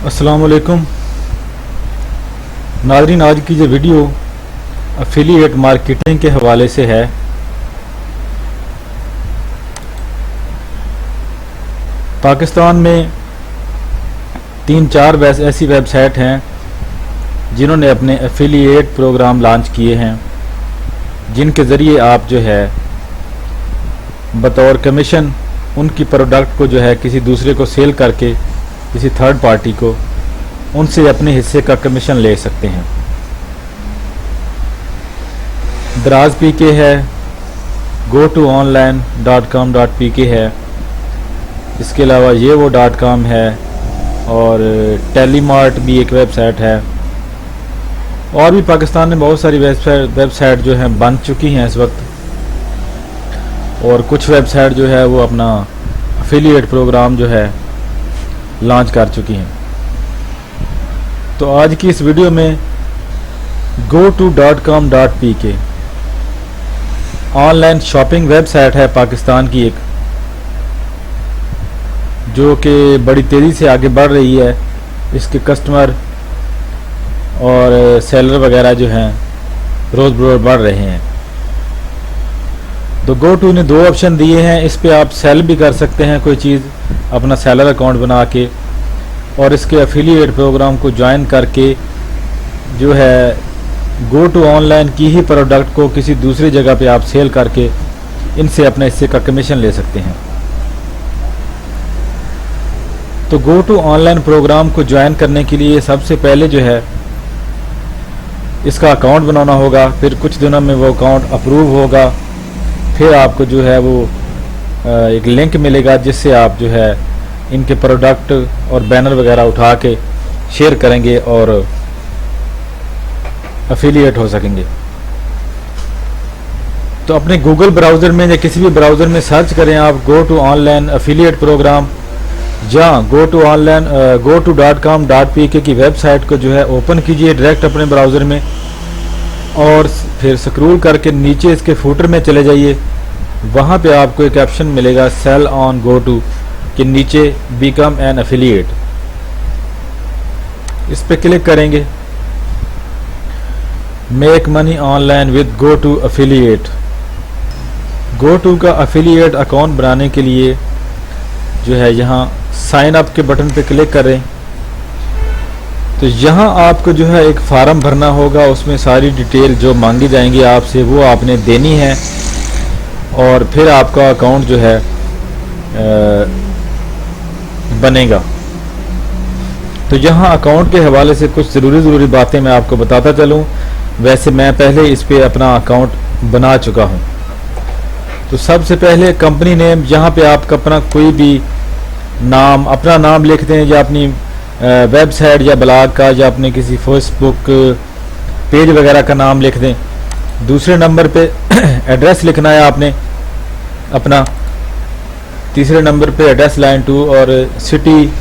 अस्सलाम वालेकुम नाज़रीन, आज की जो वीडियो एफिलिएट मार्केटिंग के हवाले से है। पाकिस्तान में 3-4 ऐसी वेबसाइट हैं जिन्होंने अपने एफिलिएट प्रोग्राम लॉन्च किए हैं, जिनके ज़रिए आप जो है बतौर कमीशन उनकी प्रोडक्ट को जो है किसी दूसरे को सेल करके, किसी थर्ड पार्टी को, उनसे अपने हिस्से का कमीशन ले सकते हैं। दराज पीके है, GoToOnline.com.pk है, इसके अलावा yewo.com है और टेलीमार्ट भी एक वेबसाइट है। और भी पाकिस्तान में बहुत सारी वेबसाइट जो हैं बन चुकी हैं इस वक्त, और कुछ वेबसाइट जो है वो अपना एफिलिएट प्रोग्राम जो है लॉन्च कर चुकी हैं। तो आज की इस वीडियो में GoTo.com.pk ऑनलाइन शॉपिंग वेबसाइट है पाकिस्तान की एक, जो कि बड़ी तेज़ी से आगे बढ़ रही है। इसके कस्टमर और सेलर वगैरह जो हैं रोज़ बरोज़ बढ़ रहे हैं। तो GoTo ने 2 ऑप्शन दिए हैं। इस पे आप सेल भी कर सकते हैं कोई चीज़ अपना सेलर अकाउंट बना के, और इसके एफिलिएट प्रोग्राम को ज्वाइन करके जो है GoTo ऑनलाइन की ही प्रोडक्ट को किसी दूसरी जगह पे आप सेल करके इनसे अपने हिस्से का कमीशन ले सकते हैं। तो GoTo ऑनलाइन प्रोग्राम को ज्वाइन करने के लिए सबसे पहले जो है इसका अकाउंट बनाना होगा। फिर कुछ दिनों में वो अकाउंट अप्रूव होगा। फिर आपको जो है वो एक लिंक मिलेगा जिससे आप जो है इनके प्रोडक्ट और बैनर वगैरह उठा के शेयर करेंगे और एफिलिएट हो सकेंगे। तो अपने गूगल ब्राउज़र में या किसी भी ब्राउज़र में सर्च करें आप GoTo ऑनलाइन एफिलिएट प्रोग्राम, जहाँ GoTo.com.pk की वेबसाइट को जो है ओपन कीजिए डायरेक्ट अपने ब्राउज़र में, और फिर स्क्रॉल करके नीचे इसके फुटर में चले जाइए। वहाँ पे आपको एक ऑप्शन मिलेगा सेल ऑन GoTo के नीचे बिकम एन एफिलिएट। इस पे क्लिक करेंगे। Make money online with GoTo affiliate. GoTo का एफिलिएट अकाउंट बनाने के लिए जो है यहाँ साइन अप के बटन पे क्लिक करें। तो यहाँ आपको जो है एक फार्म भरना होगा, उसमें सारी डिटेल जो मांगी जाएंगी आपसे वो आपने देनी है, और फिर आपका अकाउंट जो है बनेगा। तो यहाँ अकाउंट के हवाले से कुछ ज़रूरी बातें मैं आपको बताता चलूँ। वैसे मैं पहले इस पे अपना अकाउंट बना चुका हूँ। तो सबसे पहले कंपनी नेम, यहाँ पे आपका अपना कोई भी नाम, अपना नाम लिख दें, या अपनी वेबसाइट या ब्लॉग का या अपने किसी फेसबुक पेज वगैरह का नाम लिख दें। दूसरे नंबर पे एड्रेस लिखना है आपने अपना। तीसरे नंबर पे एड्रेस लाइन 2 और सिटी,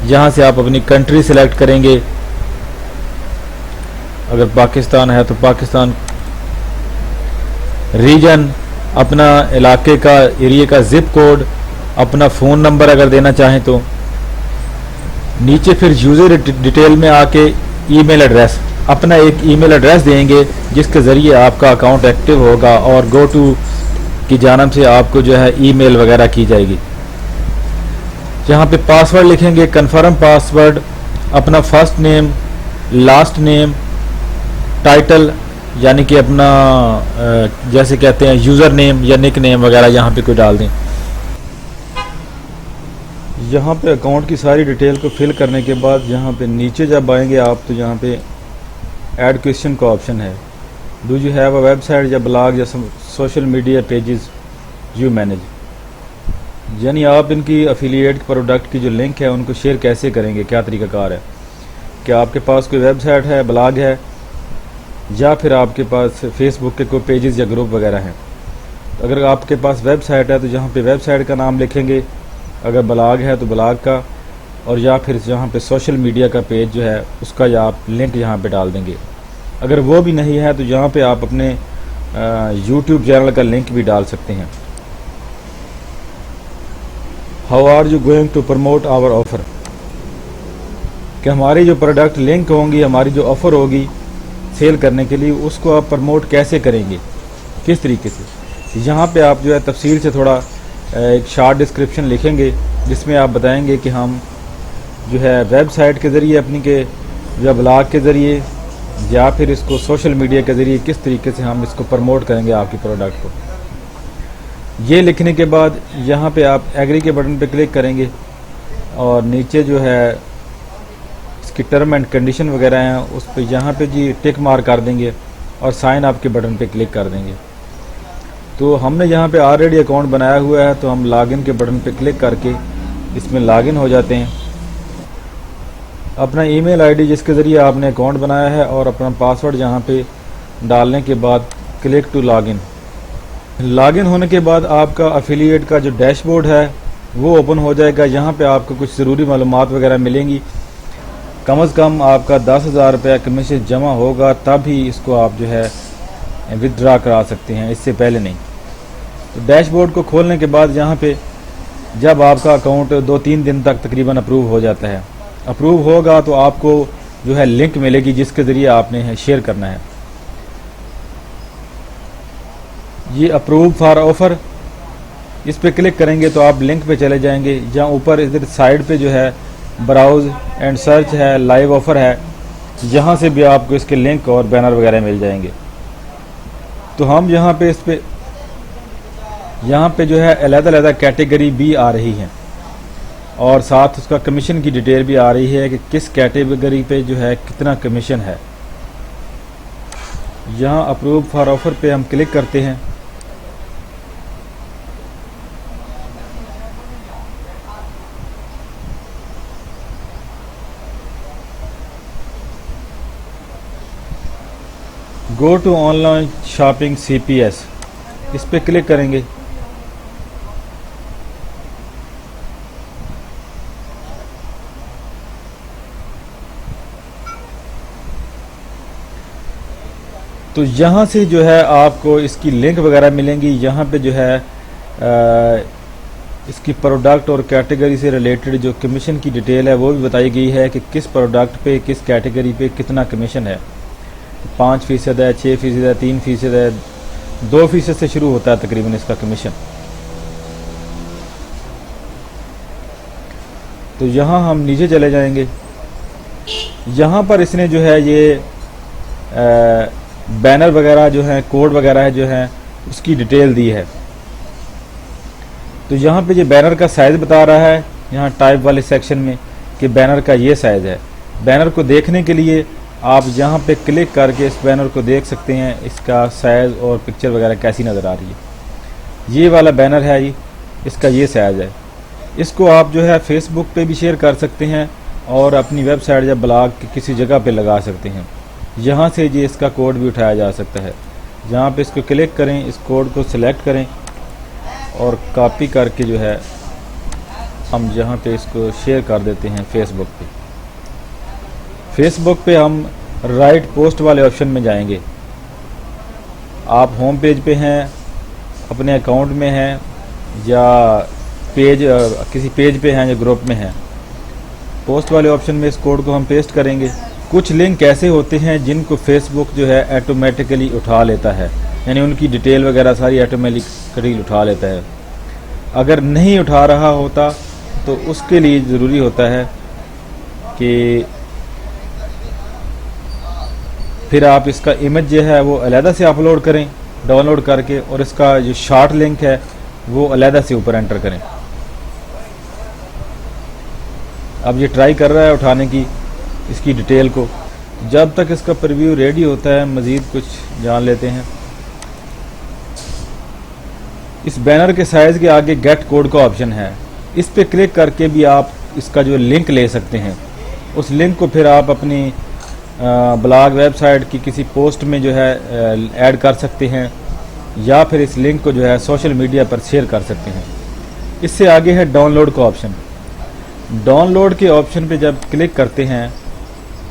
जहाँ से आप अपनी कंट्री सेलेक्ट करेंगे। अगर पाकिस्तान है तो पाकिस्तान, रीजन, अपना इलाके का, एरिया का जिप कोड, अपना फ़ोन नंबर अगर देना चाहें तो। नीचे फिर यूज़र डिटेल में आके ईमेल एड्रेस, अपना एक ईमेल एड्रेस देंगे जिसके ज़रिए आपका अकाउंट एक्टिव होगा और GoTo की जानब से आपको जो है ईमेल वगैरह की जाएगी। यहाँ पे पासवर्ड लिखेंगे, कन्फर्म पासवर्ड, अपना first name, last name, title यानी कि अपना जैसे कहते हैं यूज़र नेम या निक नेम वगैरह यहाँ पे कोई डाल दें। यहाँ पे अकाउंट की सारी डिटेल को फिल करने के बाद यहाँ पे नीचे जब आएंगे आप, तो यहाँ पे ऐड क्वेश्चन का ऑप्शन है। Do you have a website या ब्लॉग या social media pages you manage, यानी आप इनकी एफिलिएट प्रोडक्ट की जो लिंक है उनको शेयर कैसे करेंगे, क्या तरीकाकार है। क्या आपके पास कोई वेबसाइट है, ब्लॉग है, या फिर आपके पास फेसबुक के कोई पेजेस या ग्रुप वगैरह हैं। अगर आपके पास वेबसाइट है तो जहाँ पे वेबसाइट का नाम लिखेंगे, अगर ब्लॉग है तो ब्लॉग का, और या फिर जहाँ पे सोशल मीडिया का पेज जो है उसका या आप लिंक यहाँ पे डाल देंगे। अगर वो भी नहीं है तो यहाँ पे आप अपने यूट्यूब चैनल का लिंक भी डाल सकते हैं। How are you going to promote our offer, कि हमारी जो प्रोडक्ट लिंक होंगी, हमारी जो ऑफ़र होगी सेल करने के लिए, उसको आप प्रमोट कैसे करेंगे, किस तरीके से। यहाँ पे आप जो है तफसील से थोड़ा एक शार्ट डिस्क्रिप्शन लिखेंगे जिसमें आप बताएंगे कि हम जो है वेबसाइट के ज़रिए अपनी के या ब्लॉग के ज़रिए या फिर इसको सोशल मीडिया के ज़रिए किस तरीके से हम इसको प्रमोट करेंगे आपकी प्रोडक्ट को। ये लिखने के बाद यहाँ पे आप एग्री के बटन पे क्लिक करेंगे और नीचे जो है इसकी टर्म एंड कंडीशन वगैरह हैं उस पर यहाँ पे जी टिक मार्क कर देंगे और साइन अप के बटन पे क्लिक कर देंगे। तो हमने यहाँ पे ऑलरेडी अकाउंट बनाया हुआ है तो हम लॉगिन के बटन पे क्लिक करके इसमें लॉगिन हो जाते हैं। अपना ईमेल आईडी जिसके ज़रिए आपने अकाउंट बनाया है और अपना पासवर्ड यहाँ पे डालने के बाद क्लिक टू लॉगिन। लॉगिन होने के बाद आपका एफिलिएट का जो डैशबोर्ड है वो ओपन हो जाएगा। यहाँ पे आपको कुछ ज़रूरी मालूमात वगैरह मिलेंगी। कम से कम आपका 10,000 रुपया कमीशन जमा होगा तब ही इसको आप जो है विदड्रा करा सकते हैं, इससे पहले नहीं। तो डैशबोर्ड को खोलने के बाद यहाँ पे जब आपका अकाउंट 2-3 दिन तक तकरीबन अप्रूव हो जाता है, अप्रूव होगा तो आपको जो है लिंक मिलेगी जिसके ज़रिए आपने शेयर करना है। ये अप्रूव फॉर ऑफ़र, इस पे क्लिक करेंगे तो आप लिंक पे चले जाएंगे जहाँ ऊपर इधर साइड पे जो है ब्राउज़ एंड सर्च है, लाइव ऑफ़र है, यहाँ से भी आपको इसके लिंक और बैनर वगैरह मिल जाएंगे। तो हम यहाँ पे इस पे यहाँ पे जो है अलग-अलग कैटेगरी भी आ रही हैं और साथ उसका कमीशन की डिटेल भी आ रही है कि किस कैटेगरी पे जो है कितना कमीशन है। यहाँ अप्रूव फॉर ऑफ़र पे हम क्लिक करते हैं। Go to online shopping CPS, इस पे क्लिक करेंगे। तो यहाँ से जो है आपको इसकी लिंक वगैरह मिलेंगी। यहाँ पे जो है इसकी प्रोडक्ट और कैटेगरी से रिलेटेड जो कमीशन की डिटेल है वो भी बताई गई है कि किस प्रोडक्ट पे किस कैटेगरी पे कितना कमीशन है। 5% है, 6% है, 3% है, 2% से शुरू होता है तकरीबन इसका कमीशन। तो यहाँ हम नीचे चले जाएंगे। यहाँ पर इसने जो है ये बैनर वगैरह जो है, कोड वगैरह है जो है उसकी डिटेल दी है। तो यहाँ पे ये बैनर का साइज़ बता रहा है यहाँ टाइप वाले सेक्शन में कि बैनर का ये साइज़ है। बैनर को देखने के लिए आप यहाँ पे क्लिक करके इस बैनर को देख सकते हैं, इसका साइज़ और पिक्चर वगैरह कैसी नज़र आ रही है। ये वाला बैनर है जी, इसका ये साइज़ है। इसको आप जो है फेसबुक पे भी शेयर कर सकते हैं और अपनी वेबसाइट या ब्लॉग की किसी जगह पे लगा सकते हैं। यहाँ से जी इसका कोड भी उठाया जा सकता है। जहाँ पे इसको क्लिक करें, इस कोड को सिलेक्ट करें और कॉपी करके जो है हम यहाँ पे इसको शेयर कर देते हैं फेसबुक पे। फेसबुक पे हम राइट पोस्ट वाले ऑप्शन में जाएंगे। आप होम पेज पे हैं, अपने अकाउंट में हैं या पेज किसी पेज पे हैं या ग्रुप में हैं, पोस्ट वाले ऑप्शन में इस कोड को हम पेस्ट करेंगे। कुछ लिंक ऐसे होते हैं जिनको फेसबुक जो है ऑटोमेटिकली उठा लेता है, यानी उनकी डिटेल वगैरह सारी ऑटोमेटिकली उठा लेता है। अगर नहीं उठा रहा होता तो उसके लिए ज़रूरी होता है कि फिर आप इसका इमेज जो है वो अलहदा से अपलोड करें डाउनलोड करके, और इसका जो शॉर्ट लिंक है वो अलहदा से ऊपर एंटर करें। अब ये ट्राई कर रहा है उठाने की इसकी डिटेल को। जब तक इसका प्रीव्यू रेडी होता है मज़ीद कुछ जान लेते हैं। इस बैनर के साइज़ के आगे गेट कोड का ऑप्शन है, इस पे क्लिक करके भी आप इसका जो लिंक ले सकते हैं। उस लिंक को फिर आप अपनी ब्लॉग वेबसाइट की किसी पोस्ट में जो है ऐड कर सकते हैं या फिर इस लिंक को जो है सोशल मीडिया पर शेयर कर सकते हैं। इससे आगे है डाउनलोड का ऑप्शन। डाउनलोड के ऑप्शन पे जब क्लिक करते हैं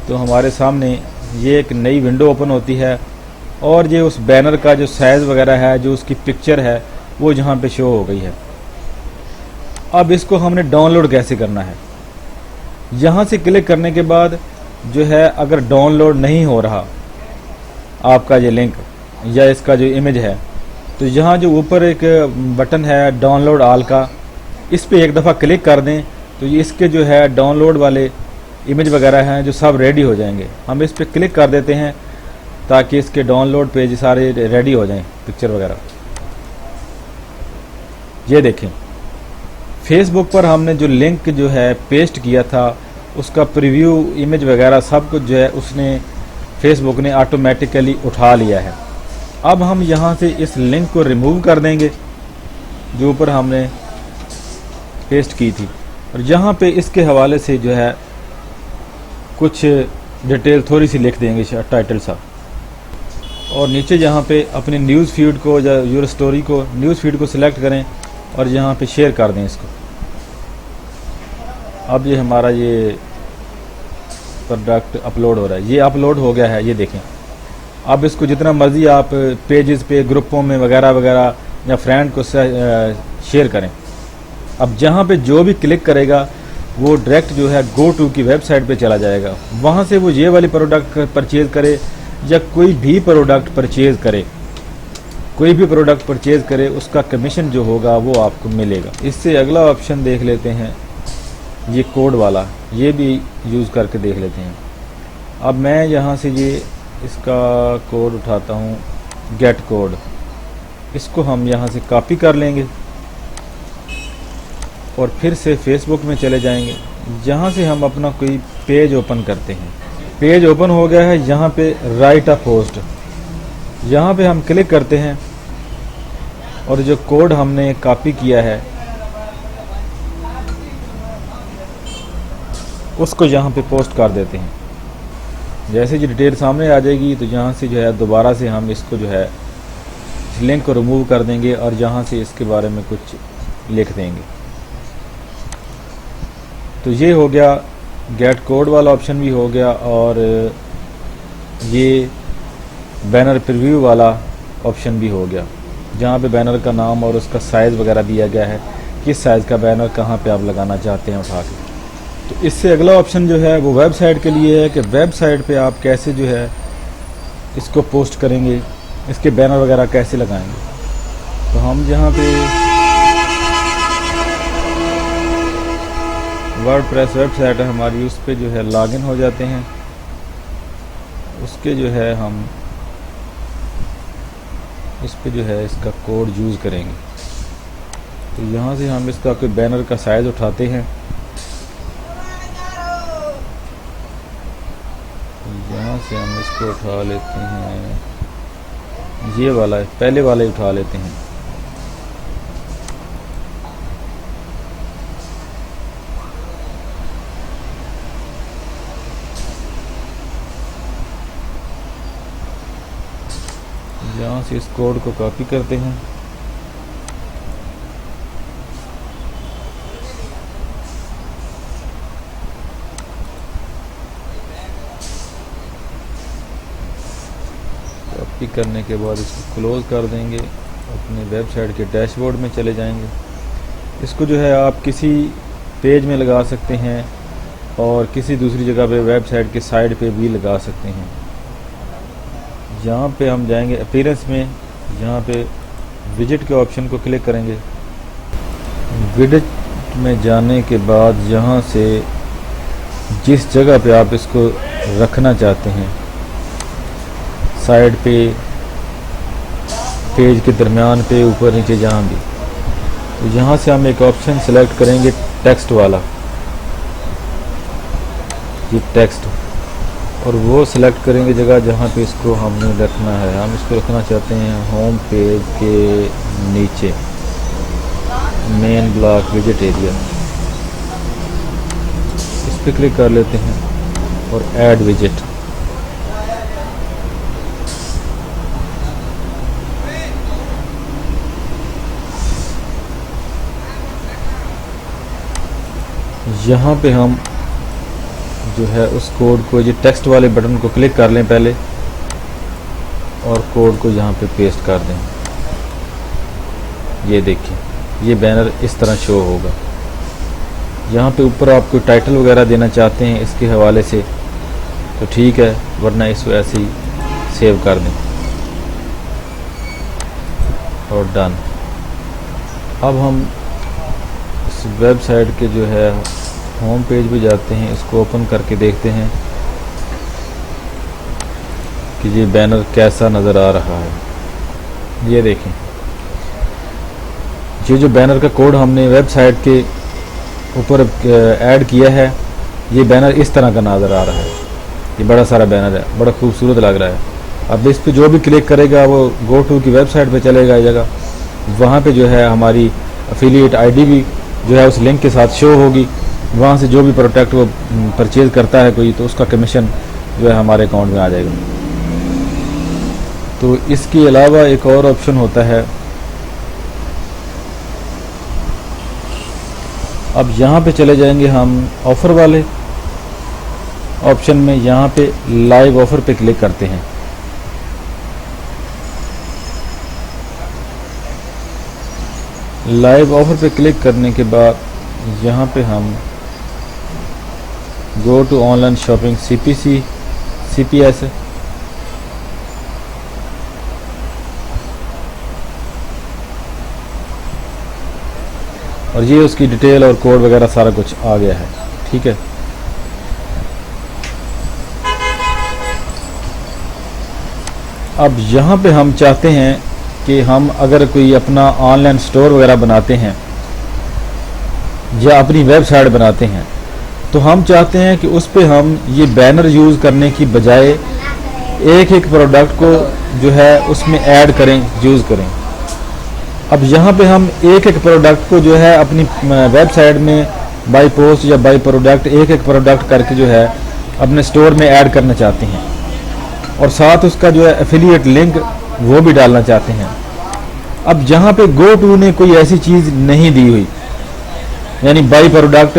तो हमारे सामने ये एक नई विंडो ओपन होती है और ये उस बैनर का जो साइज़ वगैरह है, जो उसकी पिक्चर है, वो जहाँ पे शो हो गई है। अब इसको हमने डाउनलोड कैसे करना है, यहाँ से क्लिक करने के बाद जो है अगर डाउनलोड नहीं हो रहा आपका ये लिंक या इसका जो इमेज है, तो यहाँ जो ऊपर एक बटन है डाउनलोड ऑल का, इस पे एक दफ़ा क्लिक कर दें तो ये इसके जो है डाउनलोड वाले इमेज वगैरह हैं जो सब रेडी हो जाएंगे। हम इस पे क्लिक कर देते हैं ताकि इसके डाउनलोड पेज सारे रेडी हो जाएं, पिक्चर वगैरह। ये देखें, फेसबुक पर हमने जो लिंक जो है पेस्ट किया था उसका प्रीव्यू इमेज वगैरह सब कुछ जो है उसने फेसबुक ने ऑटोमेटिकली उठा लिया है। अब हम यहाँ से इस लिंक को रिमूव कर देंगे जो ऊपर हमने पेस्ट की थी, और यहाँ पे इसके हवाले से जो है कुछ डिटेल थोड़ी सी लिख देंगे टाइटल सा, और नीचे यहाँ पे अपनी न्यूज़ फीड को या यूर स्टोरी को न्यूज़ फीड को सिलेक्ट करें और यहाँ पे शेयर कर दें इसको। अब ये हमारा ये प्रोडक्ट अपलोड हो रहा है, ये अपलोड हो गया है, ये देखें। अब इसको जितना मर्ज़ी आप पेजेस पे ग्रुपों में वगैरह वगैरह या फ्रेंड को शेयर करें। अब जहाँ पे जो भी क्लिक करेगा वो डायरेक्ट जो है गो टू की वेबसाइट पे चला जाएगा, वहाँ से वो ये वाली प्रोडक्ट परचेज़ करे या कोई भी प्रोडक्ट परचेज़ करे, कोई भी प्रोडक्ट परचेज़ करे उसका कमीशन जो होगा वो आपको मिलेगा। इससे अगला ऑप्शन देख लेते हैं, ये कोड वाला, ये भी यूज़ करके देख लेते हैं। अब मैं यहाँ से ये इसका कोड उठाता हूँ, गेट कोड, इसको हम यहाँ से कॉपी कर लेंगे और फिर से फेसबुक में चले जाएंगे। यहाँ से हम अपना कोई पेज ओपन करते हैं। पेज ओपन हो गया है, यहाँ पे राइट अ पोस्ट, यहाँ पे हम क्लिक करते हैं और जो कोड हमने कॉपी किया है उसको यहाँ पे पोस्ट कर देते हैं। जैसे जी डिटेल सामने आ जाएगी तो यहाँ से जो है दोबारा से हम इसको जो है इस लिंक को रिमूव कर देंगे और यहाँ से इसके बारे में कुछ लिख देंगे। तो ये हो गया, गेट कोड वाला ऑप्शन भी हो गया, और ये बैनर प्रीव्यू वाला ऑप्शन भी हो गया, जहाँ पे बैनर का नाम और उसका साइज़ वगैरह दिया गया है, किस साइज़ का बैनर कहाँ पे आप लगाना चाहते हैं उठा के। तो इससे अगला ऑप्शन जो है वो वेबसाइट के लिए है कि वेबसाइट पे आप कैसे जो है इसको पोस्ट करेंगे, इसके बैनर वगैरह कैसे लगाएंगे। तो हम यहाँ पे वर्डप्रेस वेबसाइट है हमारी, उस पे जो है लॉगिन हो जाते हैं, उसके जो है हम इस पे जो है इसका कोड यूज़ करेंगे। तो यहाँ से हम इसका कोई बैनर का साइज़ उठाते हैं, यहाँ से हम इसको उठा लेते हैं, ये वाला पहले वाला ही उठा लेते हैं। यहाँ से इस कोड को कॉपी करते हैं, कॉपी करने के बाद इसको क्लोज कर देंगे, अपने वेबसाइट के डैशबोर्ड में चले जाएंगे। इसको जो है आप किसी पेज में लगा सकते हैं और किसी दूसरी जगह पे वेबसाइट के साइड पे भी लगा सकते हैं। यहाँ पे हम जाएंगे अपीयरेंस में, यहाँ पे विजिट के ऑप्शन को क्लिक करेंगे। विजिट में जाने के बाद यहाँ से जिस जगह पे आप इसको रखना चाहते हैं, साइड पे, पेज के दरमियान पे, ऊपर नीचे जहाँ भी, तो यहाँ से हम एक ऑप्शन सेलेक्ट करेंगे टेक्स्ट वाला, ये टेक्स्ट, और वो सिलेक्ट करेंगे जगह जहाँ पे इसको हमने रखना है। हम इसको रखना चाहते हैं होम पेज के नीचे, मेन ब्लॉक विजिट एरिया, इस पर क्लिक कर लेते हैं और ऐड विजिट। यहाँ पे हम जो है उस कोड को, ये टेक्स्ट वाले बटन को क्लिक कर लें पहले और कोड को यहाँ पे पेस्ट कर दें। ये देखिए, ये बैनर इस तरह शो होगा। यहाँ पे ऊपर आप कोई टाइटल वगैरह देना चाहते हैं इसके हवाले से तो ठीक है, वरना इसको ऐसे ही सेव कर दें और डन। अब हम इस वेबसाइट के जो है होम पेज पे जाते हैं, इसको ओपन करके देखते हैं कि ये बैनर कैसा नज़र आ रहा है। ये देखें, ये जो बैनर का कोड हमने वेबसाइट के ऊपर ऐड किया है, ये बैनर इस तरह का नज़र आ रहा है। ये बड़ा सारा बैनर है, बड़ा खूबसूरत लग रहा है। अब इस पे जो भी क्लिक करेगा वो गो टू की वेबसाइट पे चलेगा जाएगा, वहाँ पे जो है हमारी एफिलिएट आईडी भी जो है उस लिंक के साथ शो होगी। वहाँ से जो भी प्रोडक्ट वो परचेज़ करता है कोई, तो उसका कमीशन जो है हमारे अकाउंट में आ जाएगा। तो इसके अलावा एक और ऑप्शन होता है, अब यहाँ पे चले जाएंगे हम ऑफ़र वाले ऑप्शन में। यहाँ पे लाइव ऑफ़र पे क्लिक करते हैं। लाइव ऑफ़र पे क्लिक करने के बाद यहाँ पे हम go to online shopping CPS और ये उसकी डिटेल और कोड वगैरह सारा कुछ आ गया है। ठीक है, अब यहाँ पे हम चाहते हैं कि हम अगर कोई अपना ऑनलाइन स्टोर वगैरह बनाते हैं या अपनी वेबसाइट बनाते हैं, तो हम चाहते हैं कि उस पे हम ये बैनर यूज़ करने की बजाय एक एक प्रोडक्ट को जो है उसमें ऐड करें, यूज़ करें। अब यहाँ पे हम एक एक प्रोडक्ट को जो है अपनी वेबसाइट में बाय पोस्ट या बाय प्रोडक्ट एक एक प्रोडक्ट करके जो है अपने स्टोर में ऐड करना चाहते हैं और साथ उसका जो है एफिलिएट लिंक वो भी डालना चाहते हैं। अब जहाँ पे गो टू ने कोई ऐसी चीज़ नहीं दी हुई, यानी बाय प्रोडक्ट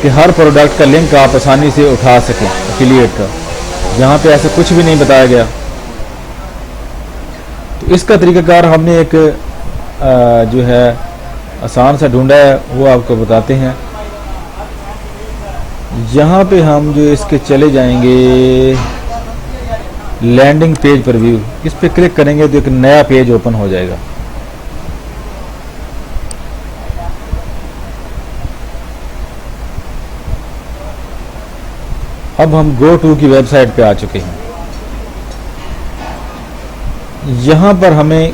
कि हर प्रोडक्ट का लिंक आप आसानी से उठा सकें एफिलिएट का, यहाँ पे ऐसा कुछ भी नहीं बताया गया। तो इसका तरीक़ाकार हमने एक जो है आसान सा ढूंढा है, वो आपको बताते हैं। यहाँ पे हम जो इसके चले जाएंगे लैंडिंग पेज पर व्यू, इस पे क्लिक करेंगे तो एक नया पेज ओपन हो जाएगा। अब हम गो टू की वेबसाइट पे आ चुके हैं। यहाँ पर हमें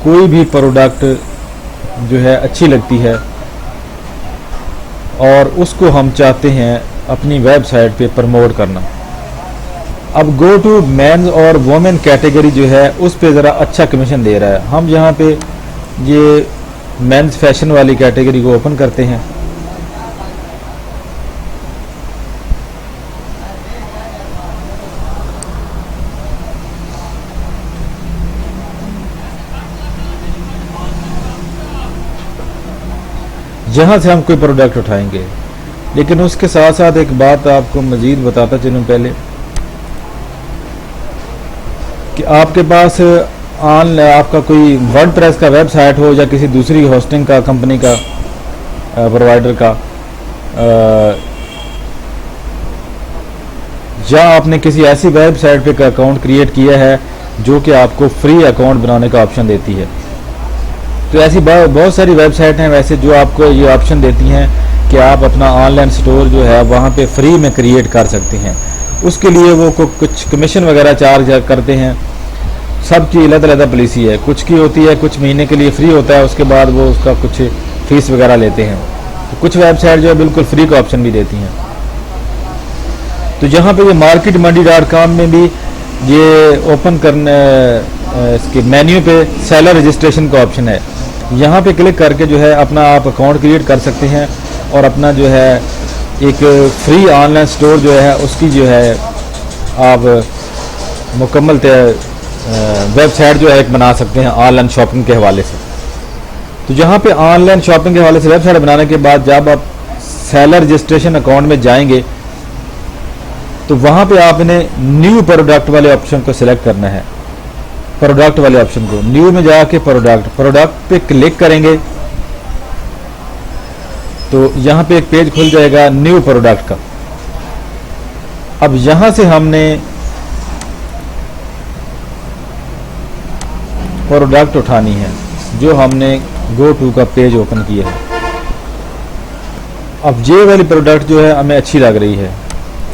कोई भी प्रोडक्ट जो है अच्छी लगती है और उसको हम चाहते हैं अपनी वेबसाइट पे प्रमोट करना। अब गो टू मेंस और वुमेन कैटेगरी जो है उस पे ज़रा अच्छा कमीशन दे रहा है। हम यहाँ पे ये मेंस फैशन वाली कैटेगरी को ओपन करते हैं। यहाँ से हम कोई प्रोडक्ट उठाएंगे, लेकिन उसके साथ साथ एक बात आपको मज़ीद बताता चलूँ पहले कि आपके पास आपका कोई वर्डप्रेस का वेबसाइट हो या किसी दूसरी होस्टिंग का कंपनी का प्रोवाइडर का, या आपने किसी ऐसी वेबसाइट पे का अकाउंट क्रिएट किया है जो कि आपको फ्री अकाउंट बनाने का ऑप्शन देती है। तो ऐसी बहुत सारी वेबसाइट हैं वैसे जो आपको ये ऑप्शन देती हैं कि आप अपना ऑनलाइन स्टोर जो है वहाँ पे फ्री में क्रिएट कर सकते हैं। उसके लिए वो कुछ कमीशन वगैरह चार्ज करते हैं। सबकी अलग-अलग पॉलिसी है, कुछ की होती है कुछ महीने के लिए फ्री होता है, उसके बाद वो उसका कुछ फीस वगैरह लेते हैं। तो कुछ वेबसाइट जो है बिल्कुल फ्री का ऑप्शन भी देती हैं। तो यहाँ पे ये marketmandi.com में भी ये ओपन करने इसके मेन्यू पे सेलर रजिस्ट्रेशन का ऑप्शन है। यहाँ पे क्लिक करके जो है अपना आप अकाउंट क्रिएट कर सकते हैं और अपना जो है एक फ्री ऑनलाइन स्टोर जो है उसकी जो है आप मुकम्मल वेबसाइट जो है एक बना सकते हैं ऑनलाइन शॉपिंग के हवाले से। तो यहाँ पे ऑनलाइन शॉपिंग के हवाले से वेबसाइट बनाने के बाद जब आप सेलर रजिस्ट्रेशन अकाउंट में जाएंगे तो वहाँ पे आपने न्यू प्रोडक्ट वाले ऑप्शन को सिलेक्ट करना है। प्रोडक्ट वाले ऑप्शन को न्यू में जाके प्रोडक्ट पे क्लिक करेंगे तो यहाँ पे एक पेज खुल जाएगा न्यू प्रोडक्ट का। अब यहाँ से हमने प्रोडक्ट उठानी है जो हमने गो टू का पेज ओपन किया है। अब ये वाली प्रोडक्ट जो है हमें अच्छी लग रही है,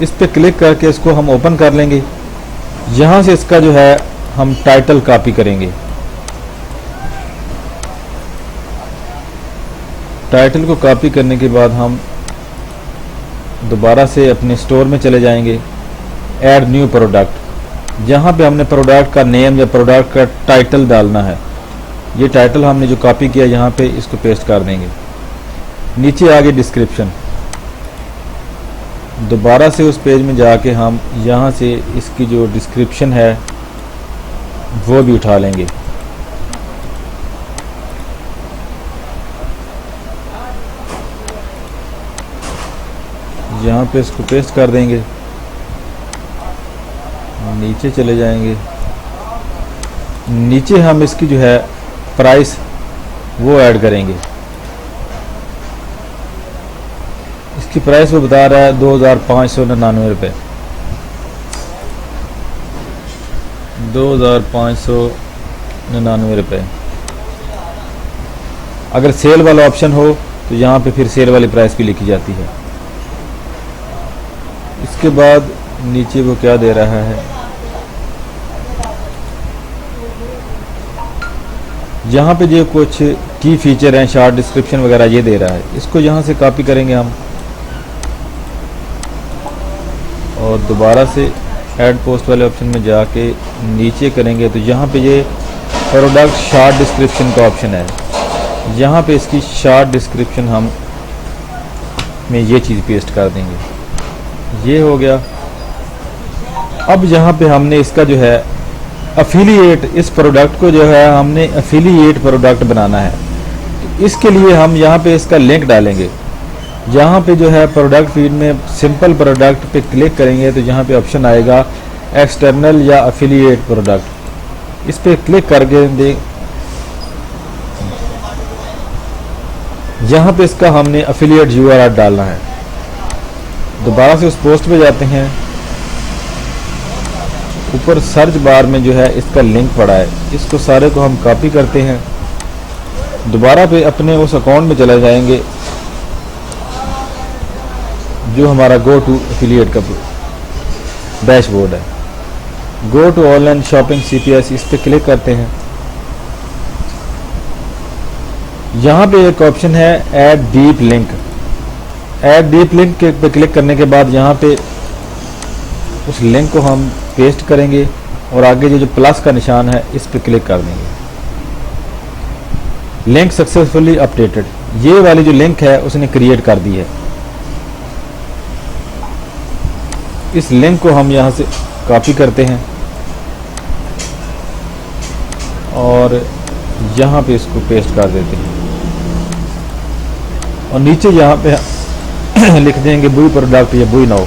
इस पे क्लिक करके इसको हम ओपन कर लेंगे। यहाँ से इसका जो है हम टाइटल कॉपी करेंगे। टाइटल को कॉपी करने के बाद हम दोबारा से अपने स्टोर में चले जाएंगे, ऐड न्यू प्रोडक्ट। जहाँ पे हमने प्रोडक्ट का नेम या प्रोडक्ट का टाइटल डालना है, ये टाइटल हमने जो कॉपी किया यहाँ पे इसको पेस्ट कर देंगे। नीचे आगे डिस्क्रिप्शन, दोबारा से उस पेज में जाके हम यहाँ से इसकी जो डिस्क्रिप्शन है वो भी उठा लेंगे। यहाँ पे इसको पेस्ट कर देंगे, नीचे चले जाएंगे। नीचे हम इसकी जो है प्राइस वो ऐड करेंगे। इसकी प्राइस वो बता रहा है 2599 रुपये, 2599 रुपये। अगर सेल वाला ऑप्शन हो तो यहाँ पे फिर सेल वाली प्राइस भी लिखी जाती है। इसके बाद नीचे वो क्या दे रहा है, यहाँ पे जो कुछ की फीचर हैं, शॉर्ट डिस्क्रिप्शन वगैरह ये दे रहा है। इसको यहाँ से कॉपी करेंगे हम और दोबारा से ऐड पोस्ट वाले ऑप्शन में जाके नीचे करेंगे तो यहाँ पे ये प्रोडक्ट शॉर्ट डिस्क्रिप्शन का ऑप्शन है। यहाँ पे इसकी शॉर्ट डिस्क्रिप्शन हम में ये चीज़ पेस्ट कर देंगे। ये हो गया। अब यहाँ पे हमने इसका जो है अफिलिएट, इस प्रोडक्ट को जो है हमने अफिलिएट प्रोडक्ट बनाना है। तो इसके लिए हम यहाँ पे इसका लिंक डालेंगे। यहाँ पे जो है प्रोडक्ट फीड में सिंपल प्रोडक्ट पे क्लिक करेंगे तो यहाँ पे ऑप्शन आएगा एक्सटर्नल या अफिलिएट प्रोडक्ट। इस पे क्लिक करके यहाँ पे इसका हमने अफिलिएट URL डालना है। दोबारा से उस पोस्ट पे जाते हैं, ऊपर सर्च बार में जो है इसका लिंक पड़ा है, इसको सारे को हम कॉपी करते हैं। दोबारा पे अपने उस अकाउंट में चले जाएंगे जो हमारा गो टू एफिलिएट का डैशबोर्ड है। Go to online shopping CPS, इस पे क्लिक करते हैं। यहाँ पे एक ऑप्शन है add deep link. Add deep link पे क्लिक करने के बाद यहाँ पे उस लिंक को हम पेस्ट करेंगे और आगे जो प्लस का निशान है इस पे क्लिक कर देंगे। लिंक सक्सेसफुली अपडेटेड, ये वाली जो लिंक है उसने क्रिएट कर दी है। इस लिंक को हम यहाँ से कॉपी करते हैं और यहाँ पे इसको पेस्ट कर देते हैं और नीचे यहाँ पे लिख देंगे बुई प्रोडक्ट या बुई नाउ।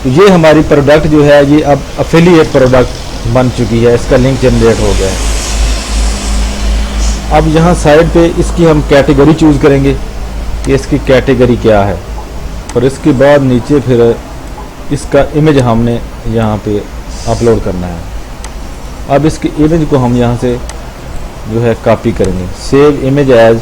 तो ये हमारी प्रोडक्ट जो है ये अब अफिलिएट प्रोडक्ट बन चुकी है, इसका लिंक जनरेट हो गया है। अब यहाँ साइड पे इसकी हम कैटेगरी चूज़ करेंगे कि इसकी कैटेगरी क्या है और इसके बाद नीचे फिर इसका इमेज हमने यहाँ पे अपलोड करना है। अब इसकी इमेज को हम यहाँ से जो है कॉपी करेंगे, सेव इमेज एज।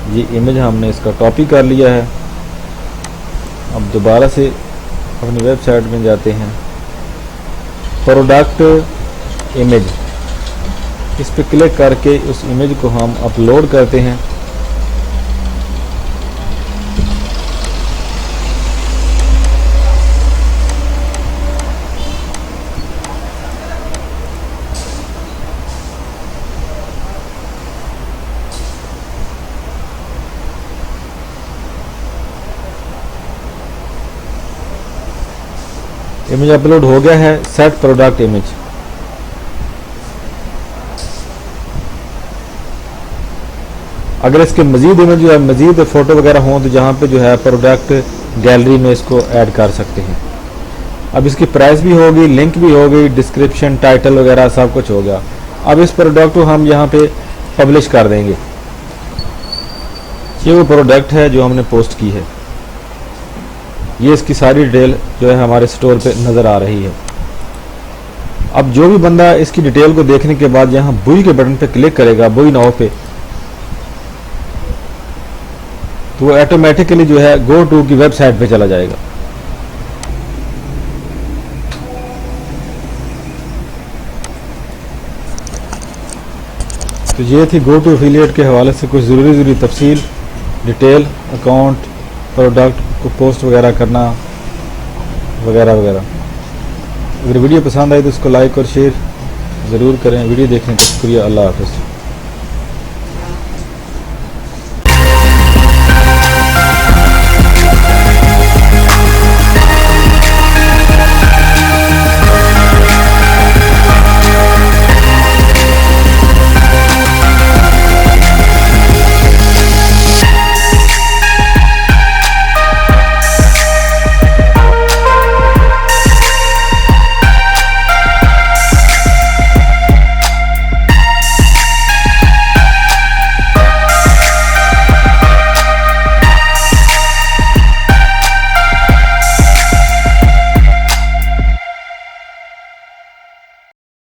ये इमेज हमने इसका कॉपी कर लिया है। अब दोबारा से अपनी वेबसाइट में जाते हैं, प्रोडक्ट इमेज, इस पे क्लिक करके उस इमेज को हम अपलोड करते हैं। इमेज अपलोड हो गया है। सेट प्रोडक्ट इमेज, अगर इसके मजीद इमेज जो है मजीद फ़ोटो वगैरह हों तो जहाँ पे जो है प्रोडक्ट गैलरी में इसको ऐड कर सकते हैं। अब इसकी प्राइस भी होगी, लिंक भी होगी, डिस्क्रिप्शन, टाइटल वगैरह सब कुछ हो गया। अब इस प्रोडक्ट को हम यहाँ पे पब्लिश कर देंगे। ये वो प्रोडक्ट है जो हमने पोस्ट की है। ये इसकी सारी डिटेल जो है हमारे स्टोर पे नज़र आ रही है। अब जो भी बंदा इसकी डिटेल को देखने के बाद यहाँ बुई के बटन पे क्लिक करेगा, बुई नाउ पे, तो वो ऑटोमेटिकली जो है गो टू की वेबसाइट पे चला जाएगा। तो ये थी गो टू एफिलिएट के हवाले से कुछ ज़रूरी तफसील, डिटेल, अकाउंट, प्रोडक्ट को पोस्ट वगैरह करना वगैरह वगैरह। अगर वीडियो पसंद आए तो उसको लाइक और शेयर ज़रूर करें। वीडियो देखने का शुक्रिया। अल्लाह हाफ़िज़।